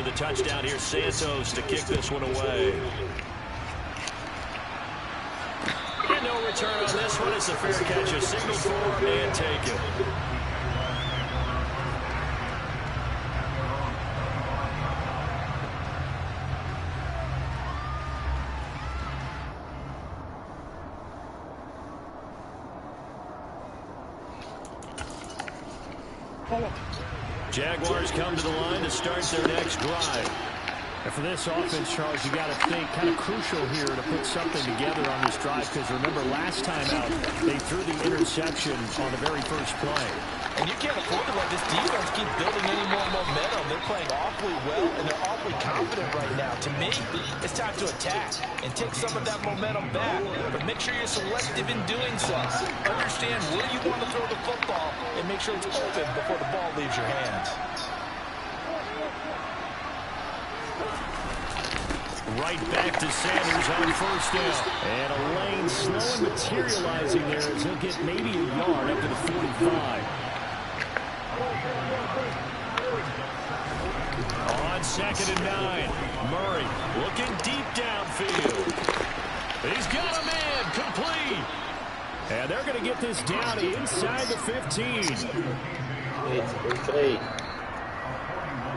the touchdown here, Santos, to kick this one away. And no return on this one. It's a fair catch. A signal for him and take it. Jaguars come to the line to start their next drive. And for this offense, Charles, you got to think kind of crucial here to put something together on this drive, because remember last time out they threw the interception on the very first play. And you can't afford to let this defense keep building any more momentum. They're playing awfully well, and they're awfully confident right now. To me, it's time to attack and take some of that momentum back. But make sure you're selective in doing so. Understand where you want to throw the football and make sure it's open before the ball leaves your hands. Right back to Sanders on first down. And a lane slow and materializing there as he'll get maybe a yard up to the 45. On 2nd and 9, Murray looking deep downfield. He's got a man, complete. And they're going to get this down inside the 15. It's okay.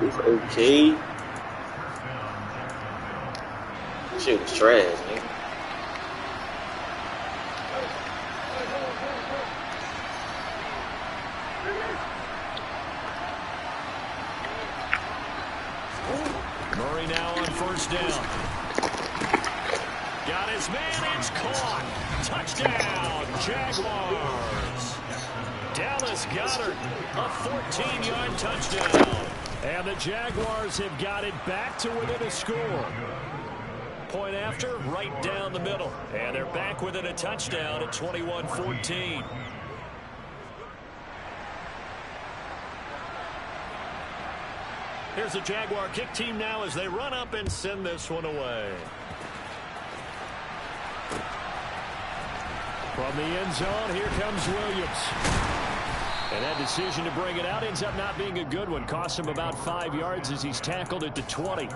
It's okay. Shit was trash, man. Murray now on first down. Got his man, it's caught. Touchdown, Jaguars. Dallas Goedert, a 14-yard touchdown. And the Jaguars have got it back to within a score. Point after, right down the middle. And they're back within a touchdown at 21-14. Here's the Jaguar kick team now as they run up and send this one away. From the end zone, here comes Williams. And that decision to bring it out ends up not being a good one. Costs him about 5 yards as he's tackled at the 20.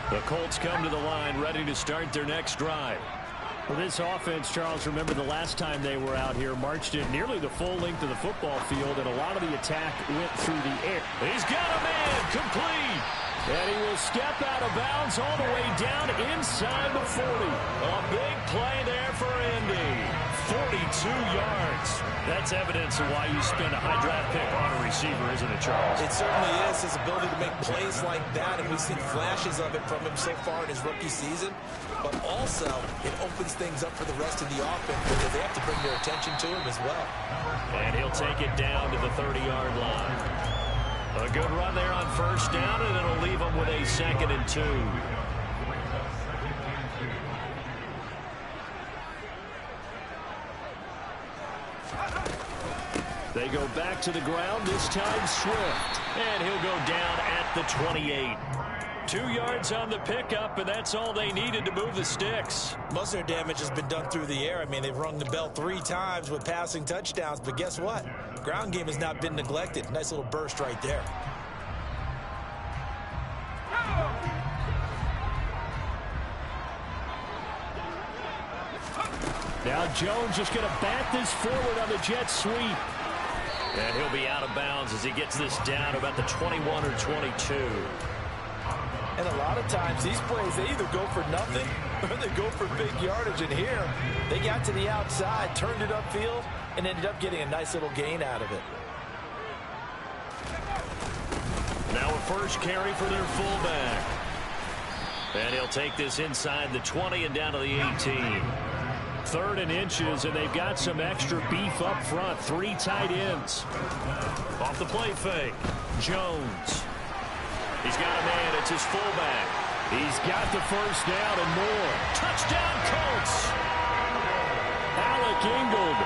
The Colts come to the line ready to start their next drive. For this offense, Charles, remember the last time they were out here, marched in nearly the full length of the football field, and a lot of the attack went through the air. He's got a man, complete. And he will step out of bounds all the way down inside the 40. A big play there for Indy. 42 yards. That's evidence of why you spend a high draft pick on a receiver, isn't it, Charles? It certainly is. His ability to make plays like that, and we've seen flashes of it from him so far in his rookie season. But also, it opens things up for the rest of the offense because they have to bring their attention to him as well. And he'll take it down to the 30-yard line. A good run there on first down, and it'll leave him with a 2nd and 2. They go back to the ground, this time Swift. And he'll go down at the 28. 2 yards on the pickup, and that's all they needed to move the sticks. Most of their damage has been done through the air. I mean, they've rung the bell 3 times with passing touchdowns, but guess what? Ground game has not been neglected. Nice little burst right there. Now Jones just going to bat this forward on the jet sweep. And he'll be out of bounds as he gets this down about the 21 or 22. And a lot of times these plays, they either go for nothing or they go for big yardage. And here, they got to the outside, turned it upfield, and ended up getting a nice little gain out of it. Now a first carry for their fullback. And he'll take this inside the 20 and down to the 18. 3rd and inches, and they've got some extra beef up front. 3 tight ends. Off the play fake. Jones. He's got a man. It's his fullback. He's got the first down and more. Touchdown, Colts. Alec Ingold,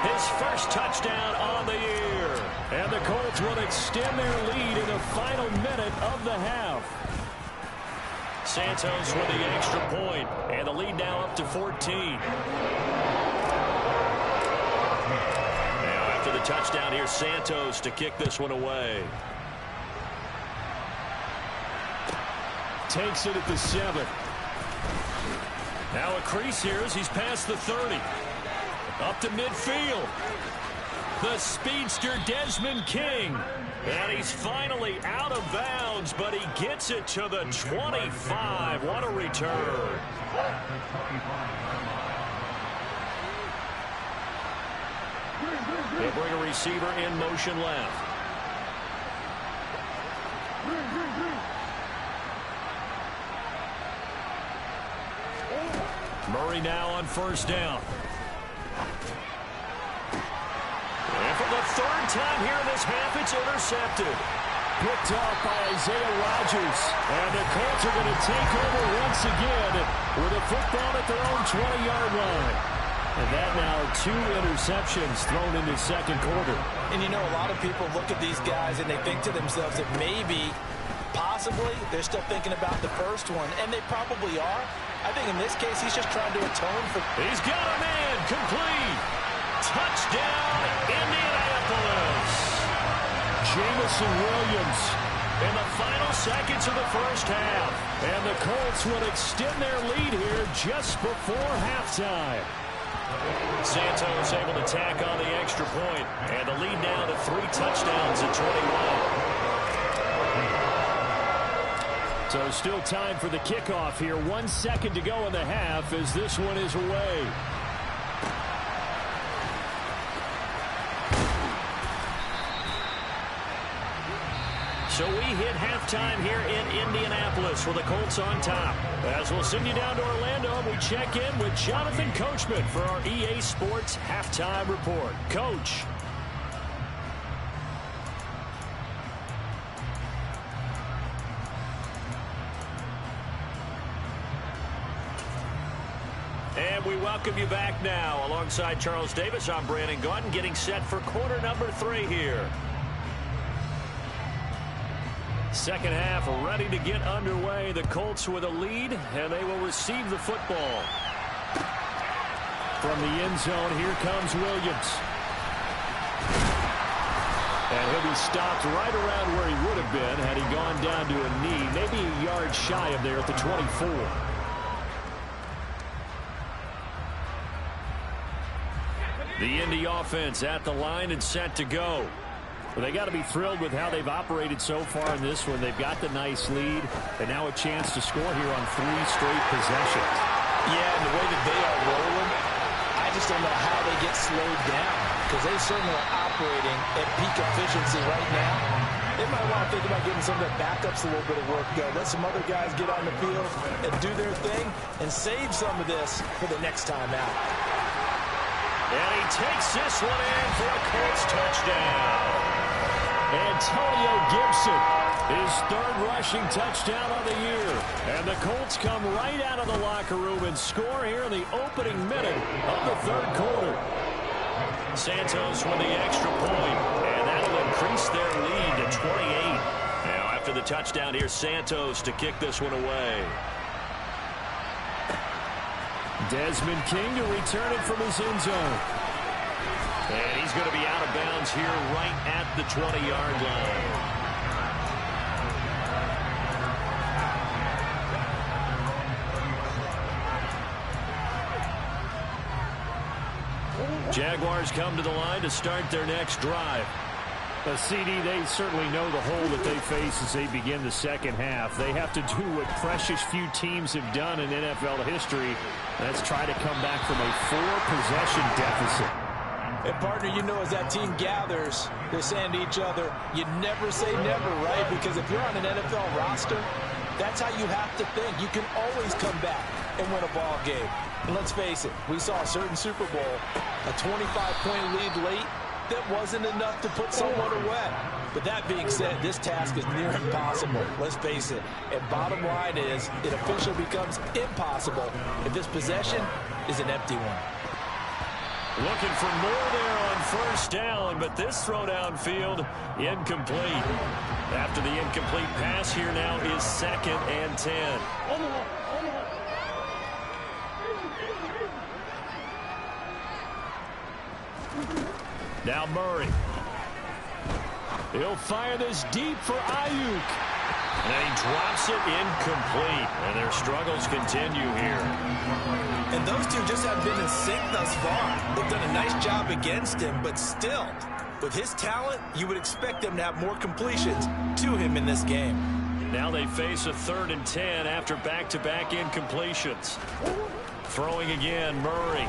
his first touchdown on the year. And the Colts will extend their lead in the final minute of the half. Santos with the extra point, and the lead now up to 14. Now after the touchdown, here's Santos to kick this one away. Takes it at the 7. Now a crease here as he's past the 30. Up to midfield. The speedster Desmond King. And he's finally out of bounds, but he gets it to the 25. What a return. They bring a receiver in motion left. Murray now on first down. And for the third time here in this half, it's intercepted. Picked off by Isaiah Rodgers. And the Colts are going to take over once again with a football at their own 20-yard line. And that now 2 interceptions thrown in the second quarter. And you know, a lot of people look at these guys and they think to themselves that maybe, possibly, they're still thinking about the first one. And they probably are. I think in this case, he's just trying to atone for... He's got a man complete. Touchdown, Indianapolis. Jamison Williams In the final seconds of the first half. And the Colts will extend their lead here just before halftime. Santos able to tack on the extra point, and the lead now to 3 touchdowns at 21. So still time for the kickoff here. 1 second to go in the half as this one is away. So we hit halftime here in Indianapolis with the Colts on top. As we'll send you down to Orlando, we check in with Jonathan Coachman for our EA Sports Halftime Report. Coach. And we welcome you back now. Alongside Charles Davis, I'm Brandon Gaudin, getting set for quarter number 3 here. Second half ready to get underway. The Colts with a lead, and they will receive the football. From the end zone, here comes Williams. And he'll be stopped right around where he would have been had he gone down to a knee, maybe a yard shy of there at the 24. The Indy offense at the line and set to go. Well, they got to be thrilled with how they've operated so far in this one. They've got the nice lead, and now a chance to score here on 3 straight possessions. Yeah, and the way that they are rolling, I just don't know how they get slowed down, because they certainly are operating at peak efficiency right now. They might want to think about getting some of their backups a little bit of work go. Let some other guys get on the field and do their thing and save some of this for the next time out. And he takes this one in for a Colts touchdown. Antonio Gibson, his 3rd rushing touchdown of the year. And the Colts come right out of the locker room and score here in the opening minute of the 3rd quarter. Santos with the extra point, and that'll increase their lead to 28. Now after the touchdown, here's Santos to kick this one away. Desmond King to return it from his end zone. And he's going to be out of bounds here right at the 20-yard line. Jaguars come to the line to start their next drive. CD, they certainly know the hole that they face as they begin the second half. They have to do what precious few teams have done in NFL history. That's try to come back from a 4-possession deficit. And, partner, you know, as that team gathers, they're saying to each other, you never say never, right? Because if you're on an NFL roster, that's how you have to think. You can always come back and win a ball game. And let's face it, we saw a certain Super Bowl, a 25-point lead late, that wasn't enough to put someone away. But that being said, this task is near impossible. Let's face it. And bottom line is, it officially becomes impossible if this possession is an empty one. Looking for more there on first down, but this throw downfield incomplete. After the incomplete pass, here now is 2nd and 10. Now Murray. He'll fire this deep for Ayuk. And he drops it incomplete. And their struggles continue here. And those two just have been in sync thus far. They've done a nice job against him, but still, with his talent, you would expect them to have more completions to him in this game. Now they face a 3rd and 10 after back-to-back incompletions. Throwing again, Murray.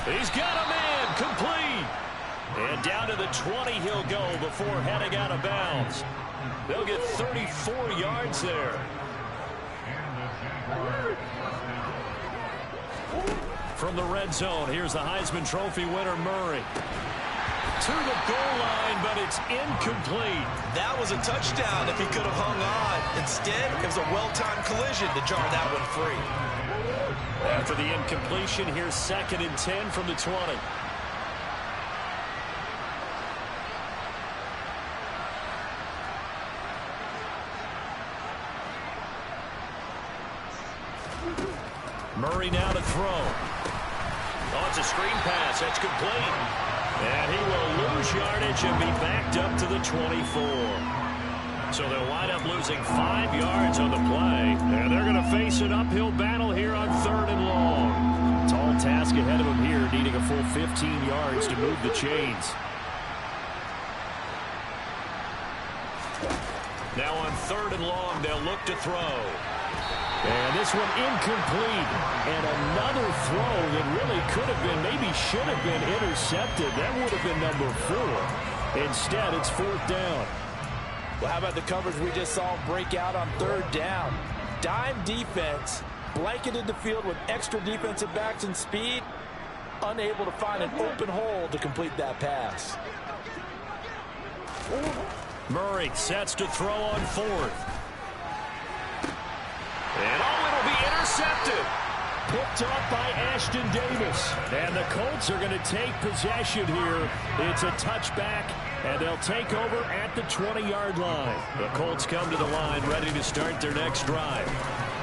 He's got a man, complete. And down to the 20 he'll go before heading out of bounds. They'll get 34 yards there. From the red zone, here's the Heisman Trophy winner, Murray. To the goal line, but it's incomplete. That was a touchdown if he could have hung on. Instead, it was a well-timed collision to jar that one free. After the incompletion, here's 2nd and 10 from the 20. Murray now to throw. Oh, it's a screen pass. That's complete. And he will lose yardage and be backed up to the 24. So they'll wind up losing 5 yards on the play. And they're going to face an uphill battle here on 3rd and long. Tall task ahead of them here, needing a full 15 yards to move the chains. Now on 3rd and long, they'll look to throw. And this one incomplete. And another throw that really could have been, maybe should have been intercepted. That would have been number 4. Instead, it's 4th down. Well, how about the coverage we just saw break out on 3rd down? Dime defense, blanketed the field with extra defensive backs and speed, unable to find an open hole to complete that pass. Murray sets to throw on 4th. And it'll be intercepted. Picked up by Ashton Davis. And the Colts are going to take possession here. It's a touchback, and they'll take over at the 20-yard line. The Colts come to the line ready to start their next drive.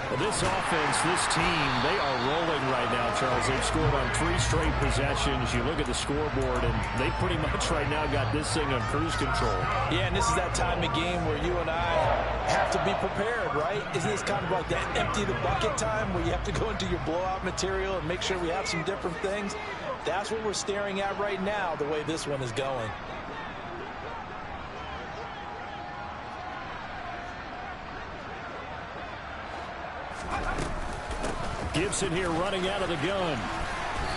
Well, this offense, this team, they are rolling right now, Charles. They've scored on 3 straight possessions. You look at the scoreboard, and they pretty much right now got this thing on cruise control. Yeah, and this is that time of game where you and I have to be prepared, right? Isn't this kind of like that empty the bucket time where you have to go into your blowout material and make sure we have some different things? That's what we're staring at right now, the way this one is going. Gibson here running out of the gun.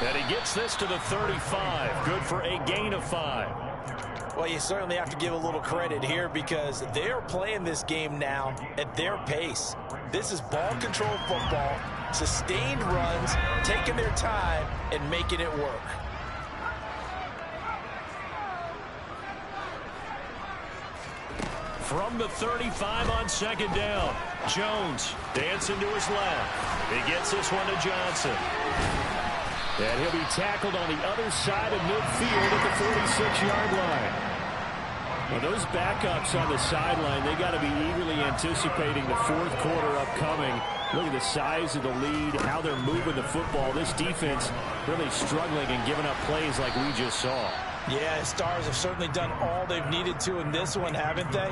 And he gets this to the 35. Good for a gain of 5. Well, you certainly have to give a little credit here because they're playing this game now at their pace. This is ball control football, sustained runs, taking their time and making it work. From the 35 on 2nd down, Jones dancing to his left. He gets this one to Johnson. And he'll be tackled on the other side of midfield at the 46-yard line. Well, those backups on the sideline, they got to be eagerly anticipating the 4th quarter upcoming. Look at the size of the lead, how they're moving the football. This defense really struggling and giving up plays like we just saw. Yeah, Stars have certainly done all they've needed to in this one, haven't they?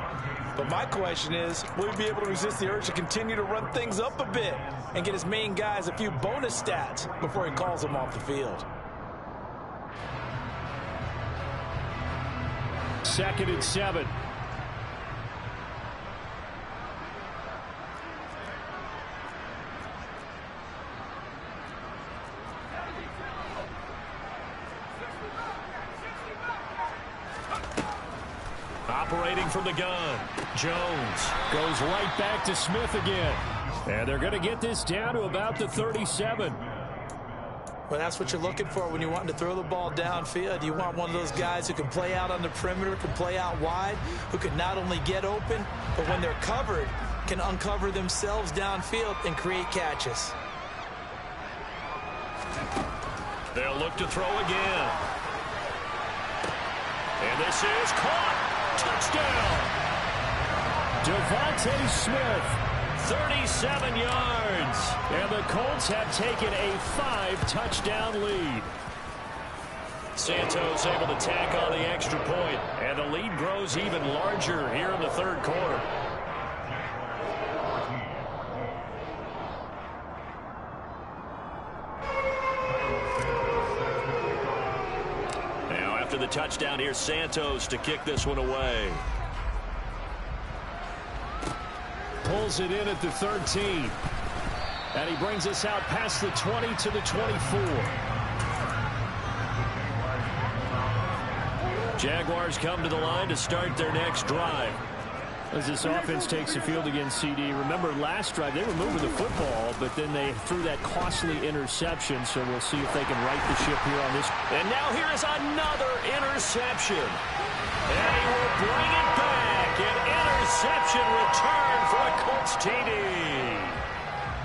But my question is, will he be able to resist the urge to continue to run things up a bit and get his main guys a few bonus stats before he calls them off the field? 2nd and 7. Operating from the gun, Jones goes right back to Smith again. And they're going to get this down to about the 37. Well, that's what you're looking for when you're wanting to throw the ball downfield. You want one of those guys who can play out on the perimeter, can play out wide, who can not only get open, but when they're covered, can uncover themselves downfield and create catches. They'll look to throw again. And this is caught. Touchdown. Devontae Smith, 37 yards. and the Colts have taken a 5-touchdown lead. Santos able to tack on the extra point, and the lead grows even larger here in the third quarter. Now after the touchdown, here's Santos to kick this one away. Pulls it in at the 13. And he brings us out past the 20 to the 24. Jaguars come to the line to start their next drive. As this offense takes the field against CD, remember last drive they were moving the football, but then they threw that costly interception, so we'll see if they can right the ship here on this. And now here is another interception. And he will bring it back. An interception return for a Colts TD.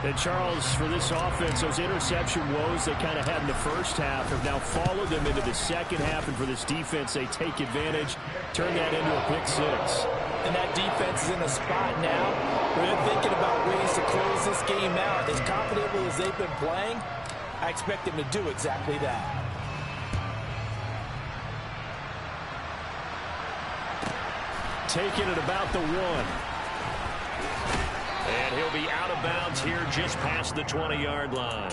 And Charles, for this offense, those interception woes they kind of had in the first half have now followed them into the second half, and for this defense, they take advantage, turn that into a pick six. And that defense is in a spot now where they're thinking about ways to close this game out. As confidently as they've been playing, I expect them to do exactly that. Taking it about the 1. And he'll be out of bounds here just past the 20-yard line.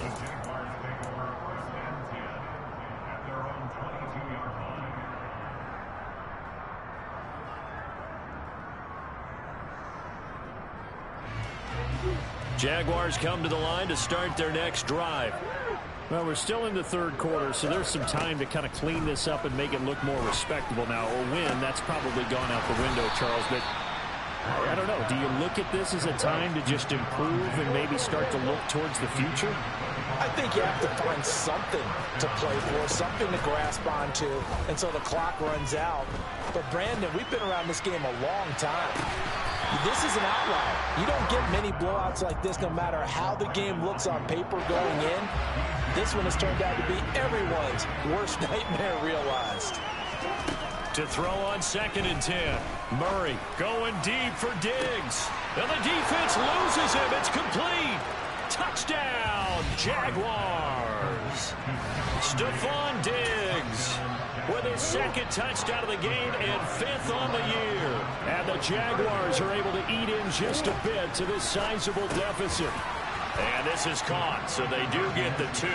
Jaguars come to the line to start their next drive. Well, we're still in the third quarter, so there's some time to kind of clean this up and make it look more respectable now. A win, that's probably gone out the window, Charles, but I don't know. Do you look at this as a time to just improve and maybe start to look towards the future? I think you have to find something to play for, something to grasp onto until the clock runs out. But, Brandon, we've been around this game a long time. This is an outlier. You don't get many blowouts like this no matter how the game looks on paper going in. This one has turned out to be everyone's worst nightmare realized. To throw on 2nd and 10. Murray going deep for Diggs. And the defense loses him. It's complete. Touchdown, Jaguars. Stephon Diggs with his 2nd touchdown of the game and 5th on the year. And the Jaguars are able to eat in just a bit to this sizable deficit. And this is caught, so they do get the 2.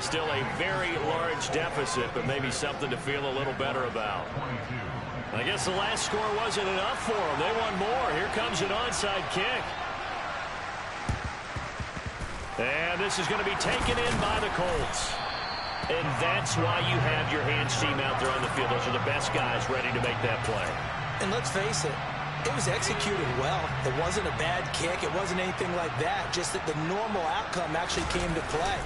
Still a very large deficit, but maybe something to feel a little better about. I guess the last score wasn't enough for them. They want more. Here comes an onside kick. And this is going to be taken in by the Colts. And that's why you have your hands team out there on the field. Those are the best guys ready to make that play. And let's face it, it was executed well. It wasn't a bad kick. It wasn't anything like that. Just that the normal outcome actually came to play.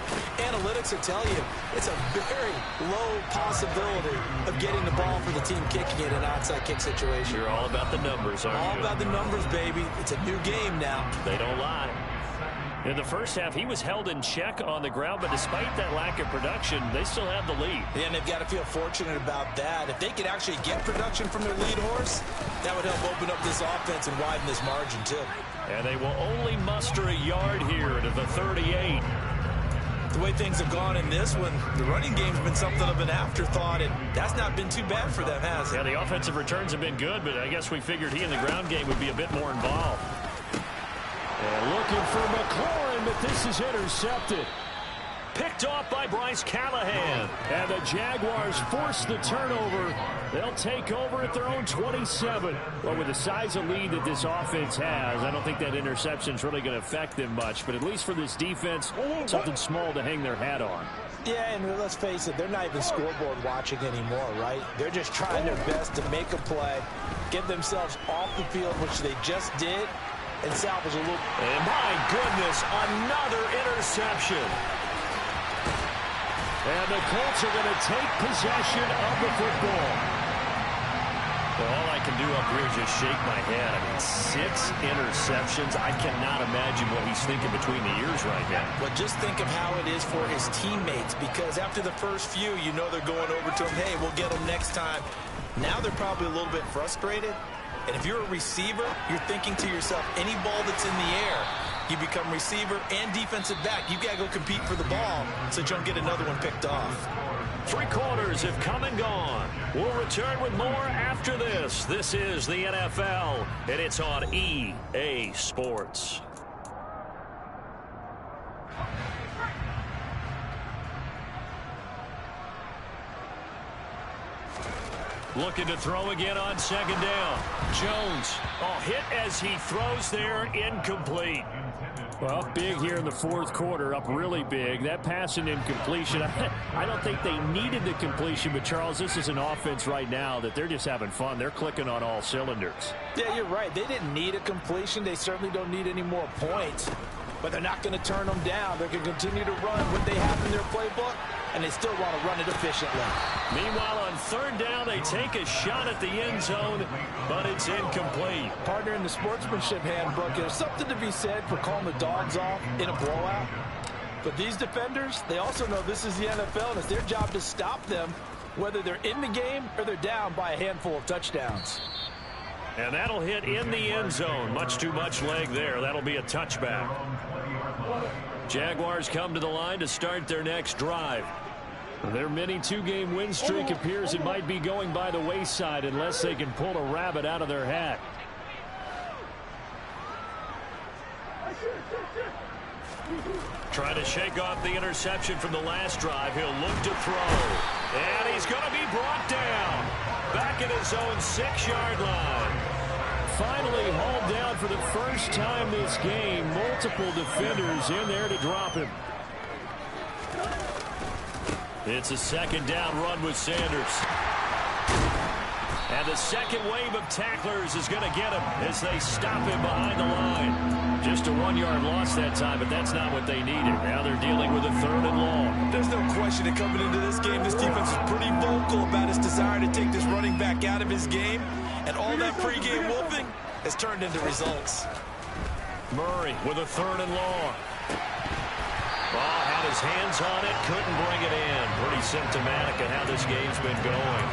Analytics will tell you it's a very low possibility of getting the ball for the team kicking it in an onside kick situation. You're all about the numbers, aren't you? All about the numbers, baby. It's a new game now. They don't lie. In the first half, he was held in check on the ground, but despite that lack of production, they still have the lead. Yeah, and they've got to feel fortunate about that. If they could actually get production from their lead horse, that would help open up this offense and widen this margin, too. And they will only muster a yard here to the 38. The way things have gone in this one, the running game's been something of an afterthought, and that's not been too bad for them, has it? Yeah, the offensive returns have been good, but I guess we figured he in the ground game would be a bit more involved. And looking for McLaurin, but this is intercepted. Picked off by Bryce Callahan. And the Jaguars force the turnover. They'll take over at their own 27. Well, with the size of lead that this offense has, I don't think that interception's really going to affect them much. But at least for this defense, something small to hang their hat on. Yeah, and let's face it, they're not even scoreboard watching anymore, right? They're just trying their best to make a play, get themselves off the field, which they just did, and salvage a little. And my goodness, another interception. And the Colts are going to take possession of the football. Well, all I can do up here is just shake my head. I mean, 6 interceptions. I cannot imagine what he's thinking between the ears right now. But just think of how it is for his teammates, because after the first few, you know they're going over to him, hey, we'll get him next time. Now they're probably a little bit frustrated. And if you're a receiver, you're thinking to yourself, any ball that's in the air, you become receiver and defensive back. You got to go compete for the ball so you don't get another one picked off. 3 quarters have come and gone. We'll return with more after this. This is the NFL, and it's on EA Sports. Looking to throw again on 2nd down. Jones, hit as he throws there, incomplete. Well, big here in the 4th quarter, up really big. That pass and incompletion, I don't think they needed the completion, but Charles, this is an offense right now that they're just having fun. They're clicking on all cylinders. Yeah, you're right. They didn't need a completion. They certainly don't need any more points, but they're not going to turn them down. They're going to continue to run what they have in their playbook, and they still want to run it efficiently. Meanwhile, on 3rd down, they take a shot at the end zone, but it's incomplete. Partner, in the sportsmanship handbook, there's something to be said for calling the dogs off in a blowout. But these defenders, they also know this is the NFL, and it's their job to stop them, whether they're in the game or they're down by a handful of touchdowns. And that'll hit in the end zone. Much too much leg there. That'll be a touchback. Jaguars come to the line to start their next drive. Their mini 2-game win streak appears it might be going by the wayside unless they can pull a rabbit out of their hat. Trying to shake off the interception from the last drive. He'll look to throw. And he's going to be brought down. Back at his own 6-yard line. Finally hauled down for the first time this game. Multiple defenders in there to drop him. It's a 2nd down run with Sanders. And the second wave of tacklers is going to get him as they stop him behind the line. Just a 1-yard loss that time, but that's not what they needed. Now they're dealing with a 3rd and long. There's no question that coming into this game, this defense is pretty vocal about his desire to take this running back out of his game. And all that pregame wolfing has turned into results. Murray with a 3rd and long. Ball had his hands on it, couldn't bring it in. Pretty symptomatic of how this game's been going.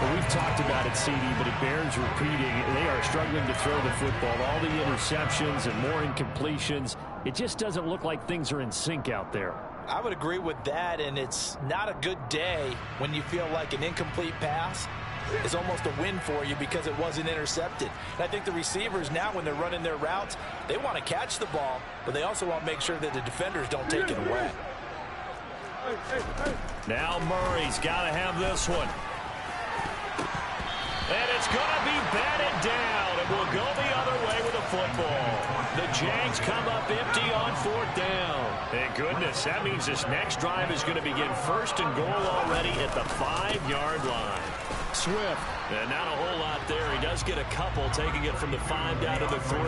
Well, we've talked about it, CD, but it bears repeating. They are struggling to throw the football. All the interceptions and more incompletions. It just doesn't look like things are in sync out there. I would agree with that, and it's not a good day when you feel like an incomplete pass is almost a win for you because it wasn't intercepted. And I think the receivers now, when they're running their routes, they want to catch the ball, but they also want to make sure that the defenders don't take it away. Now Murray's got to have this one. And it's going to be batted down, and we'll go the other way with the football. The Jags come up empty on 4th down. Thank goodness, that means this next drive is going to begin 1st and goal already at the 5-yard line. Swift. And not a whole lot there. He does get a couple, taking it from the 5 down to the 3.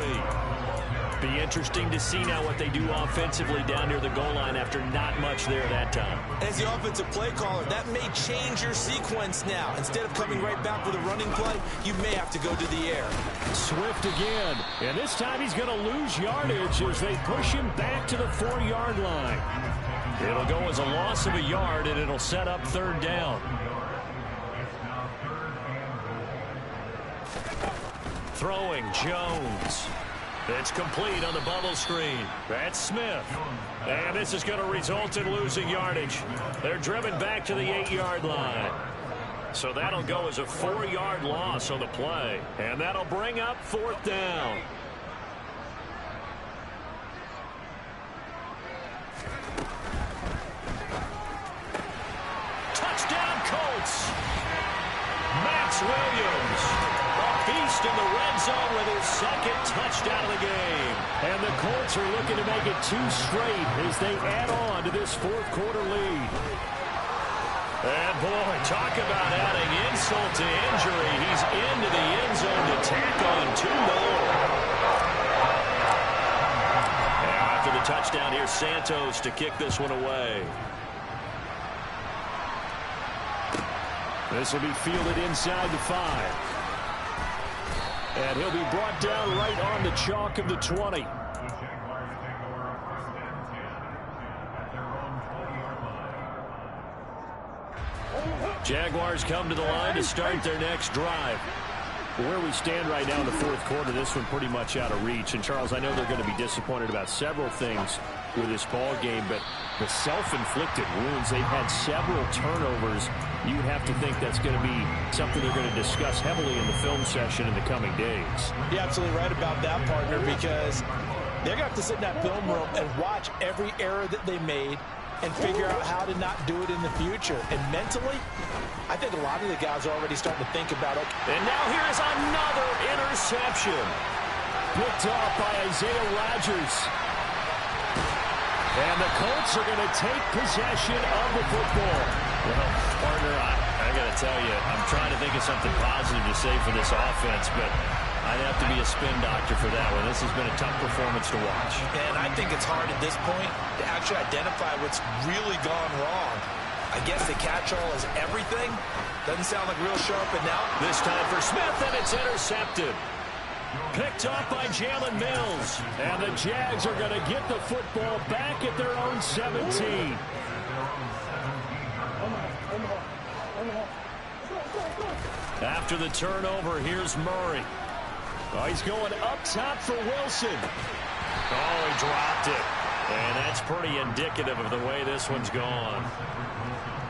Be interesting to see now what they do offensively down near the goal line after not much there that time. As the offensive play caller, that may change your sequence now. Instead of coming right back with a running play, you may have to go to the air. Swift again. And this time he's going to lose yardage as they push him back to the 4-yard line. It'll go as a loss of a yard, and it'll set up 3rd down. Throwing Jones. It's complete on the bubble screen. That's Smith. And this is going to result in losing yardage. They're driven back to the 8-yard line. So that'll go as a 4-yard loss on the play. And that'll bring up 4th down. Touchdown Colts. Max Williams. Beast in the red zone with his 2nd touchdown of the game. And the Colts are looking to make it 2 straight as they add on to this 4th quarter lead. And boy, talk about adding insult to injury. He's into the end zone to tack on 2 more. And after the touchdown, here's Santos to kick this one away. This will be fielded inside the 5. And he'll be brought down right on the chalk of the 20. Jaguars come to the line to start their next drive. Where we stand right now in the fourth quarter, this one pretty much out of reach. And, Charles, I know they're going to be disappointed about several things with this ball game, but the self-inflicted wounds, they've had several turnovers. You would have to think that's going to be something they're going to discuss heavily in the film session in the coming days. You're absolutely right about that, partner, because they're going to have to sit in that film room and watch every error that they made and figure out how to not do it in the future. And mentally, I think a lot of the guys are already starting to think about it. And now here's another interception. Picked off by Isaiah Rodgers. And the Colts are going to take possession of the football. Well, partner, I got to tell you, I'm trying to think of something positive to say for this offense, but I'd have to be a spin doctor for that one. This has been a tough performance to watch. And I think it's hard at this point to actually identify what's really gone wrong. I guess the catch-all is everything. Doesn't sound like real sharp and now. This time for Smith, and it's intercepted. Picked up by Jalen Mills. And the Jags are going to get the football back at their own 17. After the turnover, here's Murray. Oh, he's going up top for Wilson. Oh, he dropped it. And that's pretty indicative of the way this one's gone.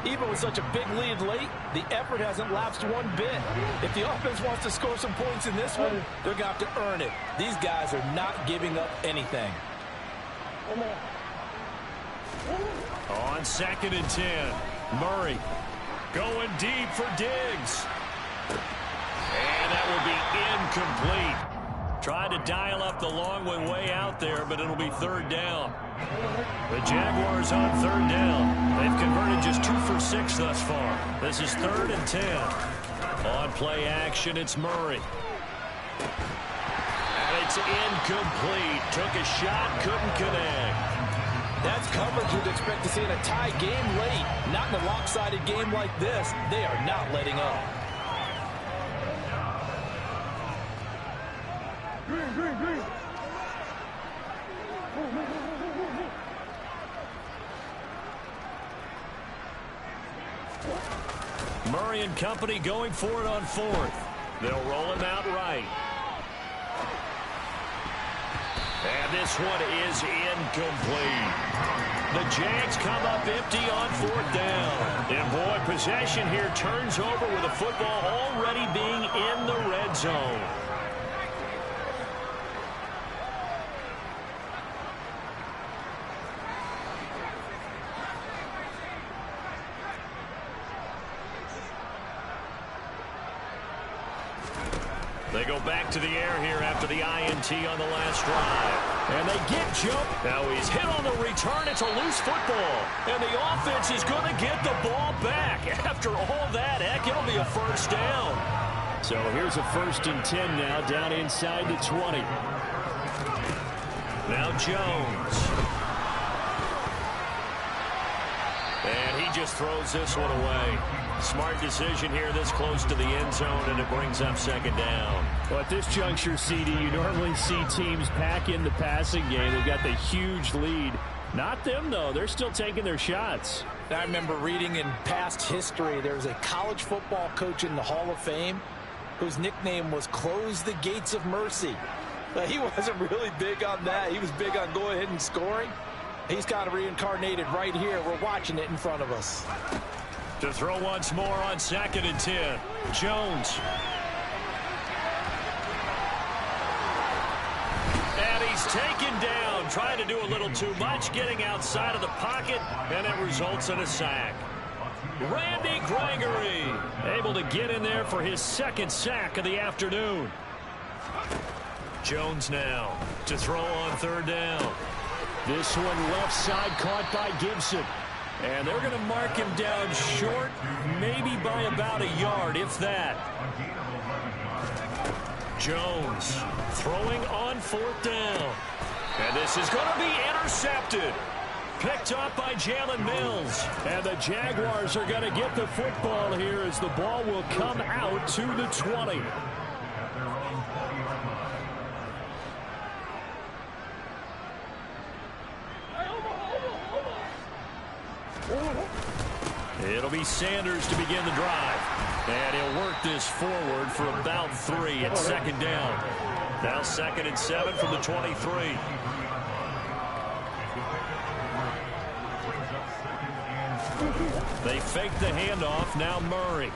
Even with such a big lead late, the effort hasn't lapsed one bit. If the offense wants to score some points in this one, they're going to have to earn it. These guys are not giving up anything. On 2nd and 10, Murray going deep for Diggs. And that will be incomplete. Tried to dial up the long way out there, but it'll be 3rd down. The Jaguars on 3rd down. They've converted just 2 for 6 thus far. This is 3rd and 10. On play action, it's Murray. And it's incomplete. Took a shot, couldn't connect. That's coverage you'd expect to see in a tie game late. Not in a lopsided game like this. They are not letting up. Murray and company going for it on 4th. They'll roll him out right. And this one is incomplete. The Jags come up empty on 4th down. And boy, possession here turns over with the football already being in the red zone. They go back to the air here after the INT on the last drive. And they get jumped. Now he's hit on the return. It's a loose football. And the offense is going to get the ball back. After all that, heck, it'll be a 1st down. So here's a 1st and 10 now, down inside the 20. Now Jones. And he just throws this one away. Smart decision here this close to the end zone, and it brings up 2nd down. Well, at this juncture, CD, you normally see teams pack in the passing game. They've got the huge lead. Not them, though. They're still taking their shots. I remember reading in past history, there was a college football coach in the Hall of Fame whose nickname was Close the Gates of Mercy. But he wasn't really big on that. He was big on going ahead and scoring. He's kind of reincarnated right here. We're watching it in front of us. To throw once more on 2nd and 10. Jones. And he's taken down, trying to do a little too much, getting outside of the pocket, and it results in a sack. Randy Gregory able to get in there for his 2nd sack of the afternoon. Jones now to throw on 3rd down. This one left side caught by Gibson. And they're going to mark him down short, maybe by about a yard, if that. Jones throwing on 4th down. And this is going to be intercepted. Picked up by Jalen Mills. And the Jaguars are going to get the football here as the ball will come out to the 20. It'll be Sanders to begin the drive. And he'll work this forward for about 3 at second down. Now 2nd and 7 from the 23. They fake the handoff. Now Murray.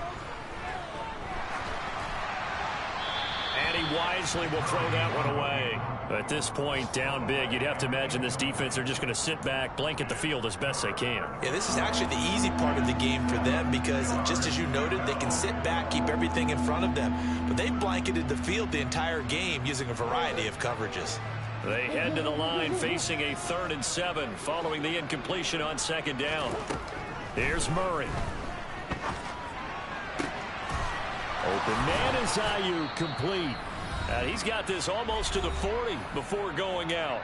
And he wisely will throw that one away. At this point, down big, you'd have to imagine this defense are just going to sit back, blanket the field as best they can. Yeah, this is actually the easy part of the game for them because, just as you noted, they can sit back, keep everything in front of them. But they've blanketed the field the entire game using a variety of coverages. They head to the line facing a 3rd and 7 following the incompletion on 2nd down. Here's Murray. Open man is Ayuk, complete. He's got this almost to the 40 before going out.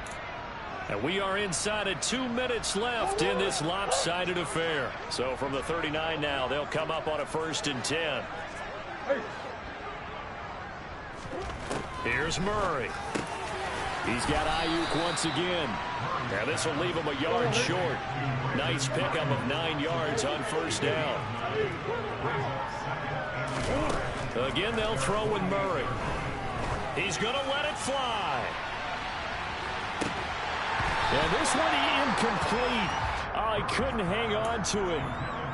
And we are inside of 2 minutes left in this lopsided affair. So from the 39 now, they'll come up on a 1st and 10. Here's Murray. He's got Ayuk once again. Now this will leave him a yard short. Nice pickup of 9 yards on 1st down. Again, they'll throw with Murray. He's going to let it fly. And this one incomplete. Oh, he couldn't hang on to it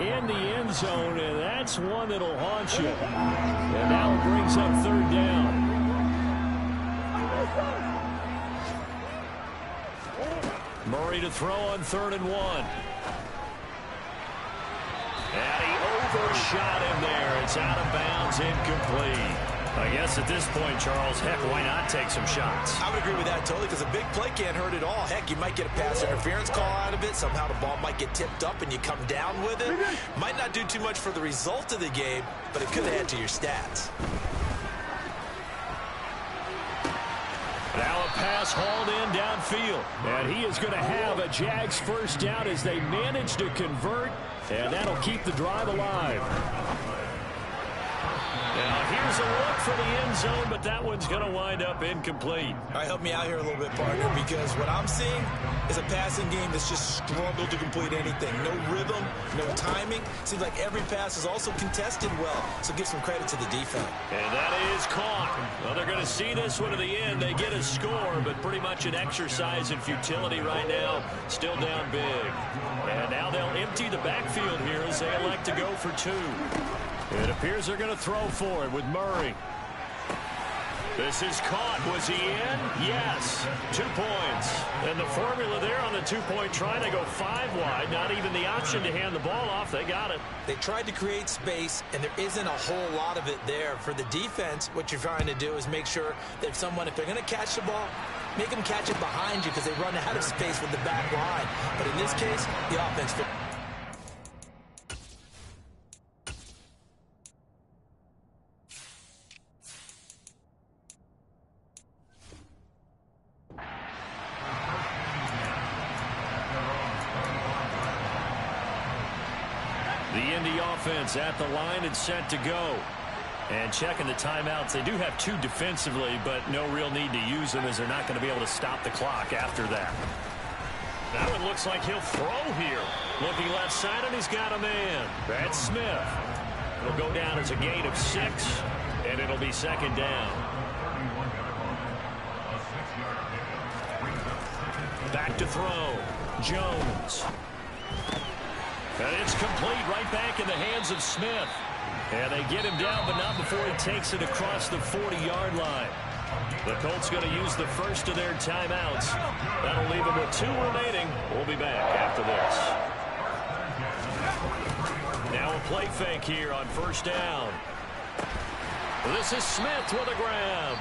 in the end zone, and that's one that'll haunt you. And now it brings up 3rd down. Murray to throw on 3rd and 1. And he overshot him there. It's out of bounds, incomplete. I guess at this point, Charles, heck, why not take some shots? I would agree with that totally because a big play can't hurt at all. Heck, you might get a pass interference call out of it. Somehow the ball might get tipped up and you come down with it. Might not do too much for the result of the game, but it could add to your stats. Now a pass hauled in downfield. And he is going to have a Jags 1st down as they manage to convert. And that'll keep the drive alive. Now here's a look for the end zone, but that one's going to wind up incomplete. All right, help me out here a little bit, partner, because what I'm seeing is a passing game that's just struggled to complete anything. No rhythm, no timing. Seems like every pass is also contested well, so give some credit to the defense. And that is caught. Well, they're going to see this one to the end. They get a score, but pretty much an exercise in futility right now. Still down big. And now they'll empty the backfield here as they elect to go for 2. It appears they're going to throw for it with Murray. This is caught. Was he in? Yes. 2 points. And the formula there on the 2-point try, they go 5 wide. Not even the option to hand the ball off. They got it. They tried to create space, and there isn't a whole lot of it there. For the defense, what you're trying to do is make sure that if they're going to catch the ball, make them catch it behind you because they run out of space with the back line. But in this case, the offense... The Indy offense at the line and set to go. And checking the timeouts. They do have 2 defensively, but no real need to use them as they're not going to be able to stop the clock after that. Now it looks like he'll throw here. Looking left side, and he's got a man. That's Smith. It'll go down as a gain of 6, and it'll be 2nd down. Back to throw. Jones. And it's complete right back in the hands of Smith. And they get him down, but not before he takes it across the 40-yard line. The Colts going to use the first of their timeouts. That'll leave them with 2 remaining. We'll be back after this. Now a play fake here on 1st down. This is Smith with a grab.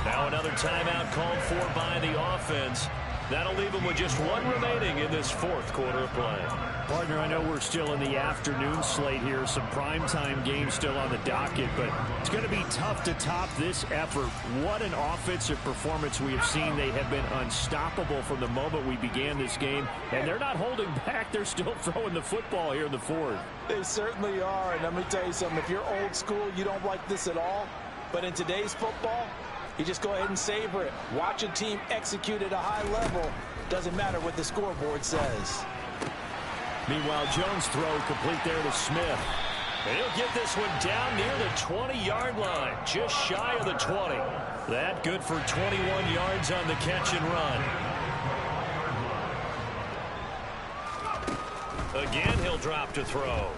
Now another timeout called for by the offense. That'll leave them with just 1 remaining in this 4th quarter of play. Partner, I know we're still in the afternoon slate here. Some primetime games still on the docket, but it's going to be tough to top this effort. What an offensive performance we have seen. They have been unstoppable from the moment we began this game, and they're not holding back. They're still throwing the football here in the 4th. They certainly are, and let me tell you something. If you're old school, you don't like this at all. But in today's football, you just go ahead and savor it. Watch a team execute at a high level. Doesn't matter what the scoreboard says. Meanwhile, Jones' throw complete there to Smith. And he'll get this one down near the 20-yard line, just shy of the 20. That good for 21 yards on the catch and run. Again, he'll drop to throw.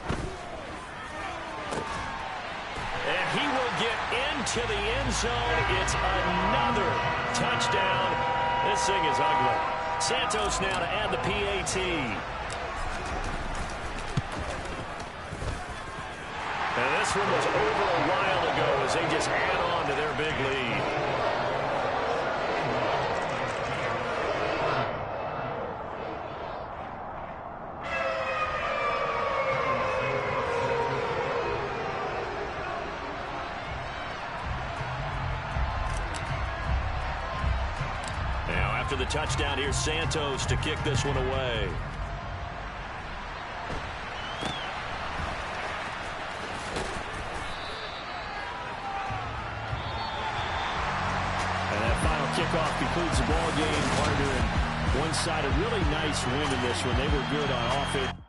And he will get into the end zone. It's another touchdown. This thing is ugly. Santos now to add the PAT. And this one was over a while ago as they just add on to their big lead. Now after the touchdown, here's Santos to kick this one away. Kickoff concludes the ball game, partner, and one-sided, really nice win in this one. They were good on offense.